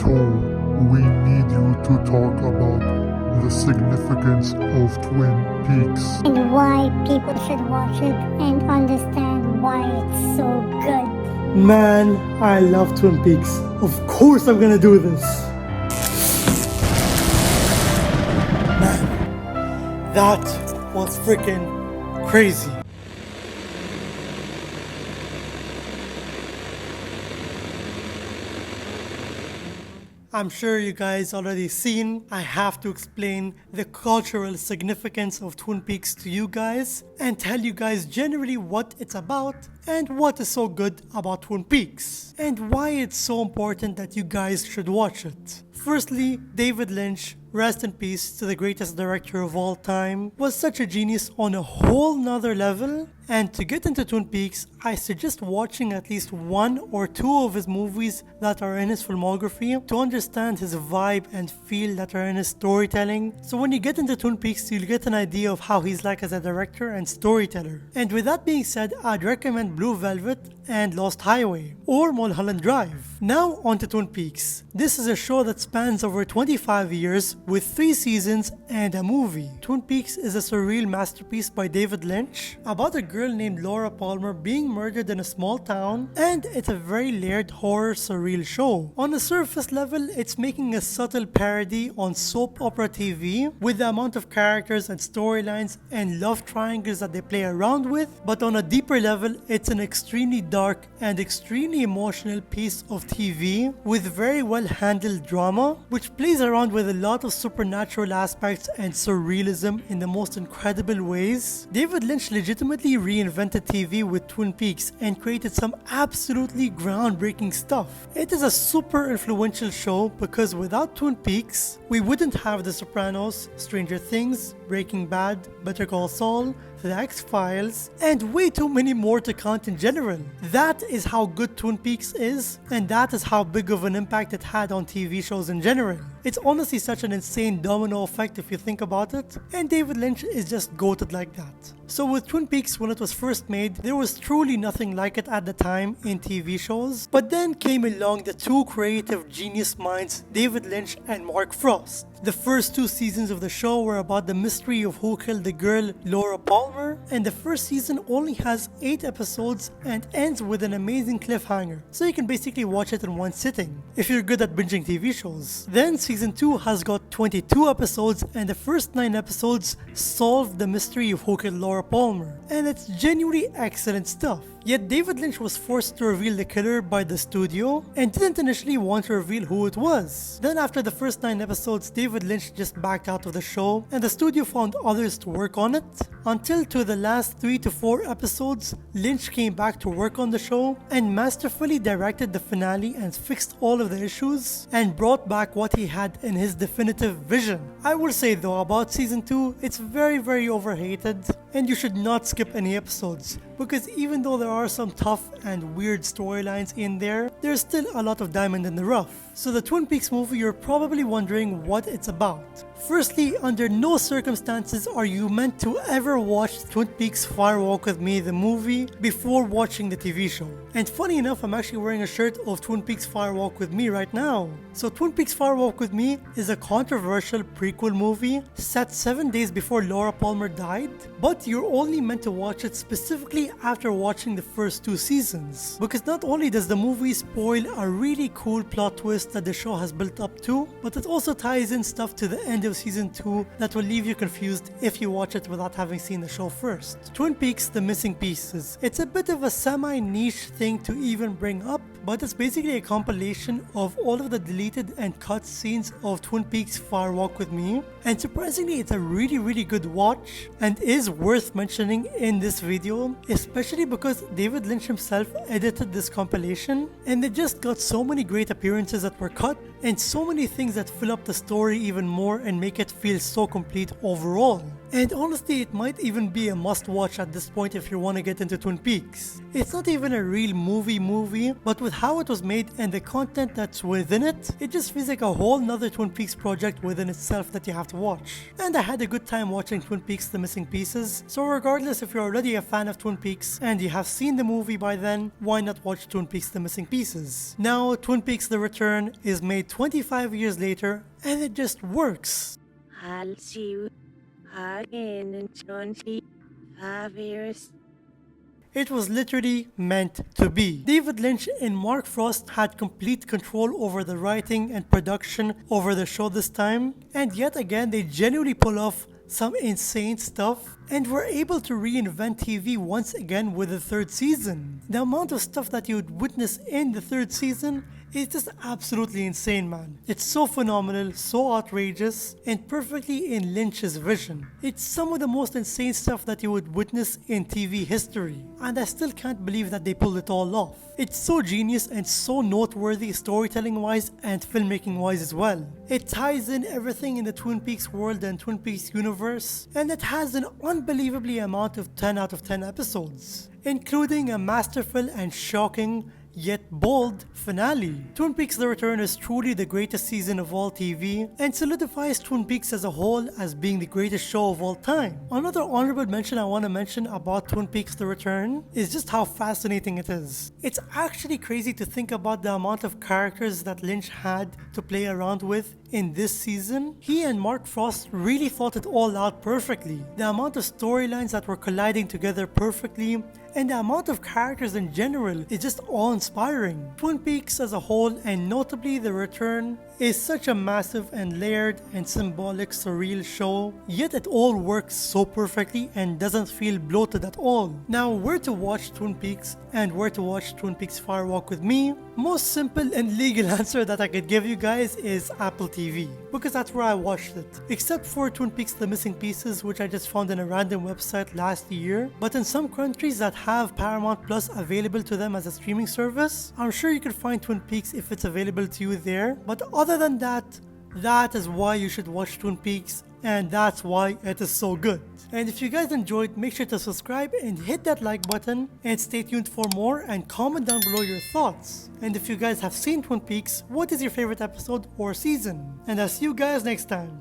So, we need you to talk about the significance of Twin Peaks. And why people should watch it and understand why it's so good. Man, I love Twin Peaks. Of course I'm gonna do this. Man, that was freaking crazy. I'm sure you guys already seen. I have to explain the cultural significance of Twin Peaks to you guys and tell you guys generally what it's about and what is so good about Twin Peaks and why it's so important that you guys should watch it. Firstly, David Lynch, rest in peace to the greatest director of all time, was such a genius on a whole nother level. And to get into Twin Peaks, I suggest watching at least one or two of his movies that are in his filmography to understand his vibe and feel that are in his storytelling. So when you get into Twin Peaks, you'll get an idea of how he's like as a director and storyteller. And with that being said, I'd recommend Blue Velvet and Lost Highway or Mulholland Drive. Now on to Twin Peaks. This is a show that spans over 25 years with 3 seasons and a movie. Twin Peaks is a surreal masterpiece by David Lynch about a girl named Laura Palmer being murdered in a small town, and it's a very layered horror surreal show. On a surface level, it's making a subtle parody on soap opera TV with the amount of characters and storylines and love triangles that they play around with, but on a deeper level, it's an extremely dark and extremely emotional piece of TV with very well handled drama, which plays around with a lot of supernatural aspects and surrealism in the most incredible ways. David Lynch legitimately reinvented TV with Twin Peaks and created some absolutely groundbreaking stuff. It is a super influential show because without Twin Peaks, we wouldn't have The Sopranos, Stranger Things, Breaking Bad, Better Call Saul, The X-Files, and way too many more to count in general. That is how good Twin Peaks is, and that is how big of an impact it had on TV shows in general. It's honestly such an insane domino effect if you think about it, and David Lynch is just goated like that. So with Twin Peaks, when it was first made, there was truly nothing like it at the time in TV shows, but then came along the two creative genius minds, David Lynch and Mark Frost. The first 2 seasons of the show were about the mystery of who killed the girl Laura Palmer, and the first season only has 8 episodes and ends with an amazing cliffhanger, so you can basically watch it in one sitting, if you're good at binging TV shows. Then season 2 has got 22 episodes, and the first 9 episodes solve the mystery of who killed Laura Palmer, and it's genuinely excellent stuff. Yet David Lynch was forced to reveal the killer by the studio and didn't initially want to reveal who it was. Then after the first 9 episodes, David Lynch just backed out of the show and the studio found others to work on it, until to the last 3 to 4 episodes, Lynch came back to work on the show and masterfully directed the finale and fixed all of the issues and brought back what he had in his definitive vision. I will say though about season 2, it's very overhated and you should not skip any episodes, because even though there are some tough and weird storylines in there, there's still a lot of diamond in the rough. So the Twin Peaks movie, you're probably wondering what it's about. Firstly, under no circumstances are you meant to ever watch Twin Peaks Fire Walk With Me, the movie, before watching the TV show. And funny enough, I'm actually wearing a shirt of Twin Peaks Fire Walk With Me right now. So Twin Peaks Fire Walk With Me is a controversial prequel movie set 7 days before Laura Palmer died, but you're only meant to watch it specifically after watching the first 2 seasons. Because not only does the movie spoil a really cool plot twist that the show has built up to, but it also ties in stuff to the end of season 2 that will leave you confused if you watch it without having seen the show first. Twin Peaks: The Missing Pieces. It's a bit of a semi-niche thing to even bring up, but it's basically a compilation of all of the deleted and cut scenes of Twin Peaks Fire Walk With Me, and surprisingly it's a really good watch and is worth mentioning in this video, especially because David Lynch himself edited this compilation and they just got so many great appearances that were cut and so many things that fill up the story even more and make it feel so complete overall. And honestly, it might even be a must watch at this point if you want to get into Twin Peaks. It's not even a real movie, but with how it was made and the content that's within it, it just feels like a whole nother Twin Peaks project within itself that you have to watch. And I had a good time watching Twin Peaks The Missing Pieces, so regardless if you're already a fan of Twin Peaks and you have seen the movie by then, why not watch Twin Peaks The Missing Pieces? Now, Twin Peaks The Return is made 25 years later, and it just works. I'll see you again in 25 years. It was literally meant to be. David Lynch and Mark Frost had complete control over the writing and production over the show this time, and yet again they genuinely pull off some insane stuff and were able to reinvent TV once again with the third season. The amount of stuff that you would witness in the third season is just absolutely insane, man. It's so phenomenal, so outrageous, and perfectly in Lynch's vision. It's some of the most insane stuff that you would witness in TV history, and I still can't believe that they pulled it all off. It's so genius and so noteworthy storytelling wise and filmmaking wise as well. It ties in everything in the Twin Peaks world and Twin Peaks universe, and it has an unbelievably amount of 10 out of 10 episodes, including a masterful and shocking yet bold finale. Twin Peaks The Return is truly the greatest season of all TV and solidifies Twin Peaks as a whole as being the greatest show of all time. Another honorable mention I want to mention about Twin Peaks The Return is just how fascinating it is. It's actually crazy to think about the amount of characters that Lynch had to play around with in this season. He and Mark Frost really thought it all out perfectly. The amount of storylines that were colliding together perfectly and the amount of characters in general is just awe-inspiring. Twin Peaks as a whole, and notably The Return, is such a massive and layered and symbolic surreal show, yet it all works so perfectly and doesn't feel bloated at all. Now, where to watch Twin Peaks and where to watch Twin Peaks Fire Walk with Me? Most simple and legal answer that I could give you guys is Apple TV, because that's where I watched it. Except for Twin Peaks The Missing Pieces, which I just found in a random website last year. But in some countries that have Paramount Plus available to them as a streaming service, I'm sure you could find Twin Peaks if it's available to you there. But other than that, that is why you should watch Twin Peaks, and that's why it is so good. And if you guys enjoyed, make sure to subscribe and hit that like button, and stay tuned for more and comment down below your thoughts. And if you guys have seen Twin Peaks, what is your favorite episode or season? And I'll see you guys next time.